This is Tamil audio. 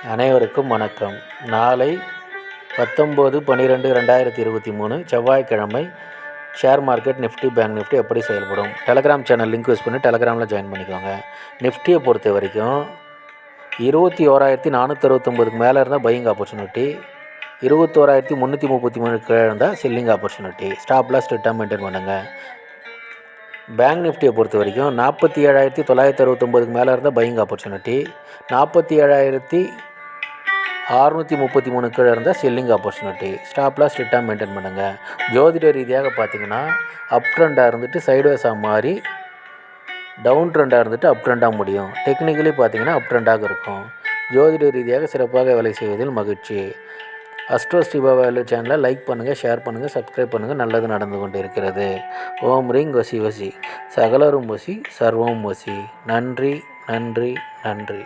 அனைவருக்கும் வணக்கம். நாளை 19/12/2023 செவ்வாய்க்கிழமை share market Nifty bank Nifty எப்படி செயல்படும்? டெலகிராம் சேனல் லிங்க் யூஸ் பண்ணி டெலகிராமில் ஜாயின் பண்ணிக்கோங்க. நிஃப்டியை பொறுத்த வரைக்கும் 21,469க்கு மேலே இருந்தால் பையிங் ஆப்பர்ச்சுனிட்டி, 21,333 கீழே இருந்தால் செல்லிங் ஆப்பர்ச்சுனிட்டி. ஸ்டாப் லாஸ் ஸ்ட்ரிக்டாக மெயின்டைன் பண்ணுங்கள். பேங்க் நிஃப்டியை பொறுத்த வரைக்கும் 47,969க்கு மேலே இருந்தால் பையிங் ஆப்பர்ச்சுனிட்டி, 47,633 கீழே இருந்தால் செல்லிங் ஆப்பர்ச்சுனிட்டி. ஸ்டாப் லாஸ் ஸ்ட்ரிக்டாக மெயின்டைன் பண்ணுங்கள். ஜோதிட ரீதியாக பார்த்தீங்கன்னா அப் ட்ரெண்டாக இருந்துட்டு சைட்வேஸாக மாறி டவுன் ட்ரெண்டாக இருந்துட்டு அப் ட்ரெண்டாக முடியும். டெக்னிக்கலி பார்த்தீங்கன்னா அப் ட்ரெண்டாக இருக்கும். ஜோதிட ரீதியாக சிறப்பாக வேலை செய்வதில் மகிழ்ச்சி. அஸ்ட்ரோ ஸ்ரீபா வேல்யூ சேனலை லைக் பண்ணுங்கள், ஷேர் பண்ணுங்கள், சப்ஸ்கிரைப் பண்ணுங்கள். நல்லது நடந்து கொண்டு இருக்கிறது. ஓம் ரீங் வசி வசி, சகலரும் வசி, சர்வம் வசி. நன்றி நன்றி நன்றி.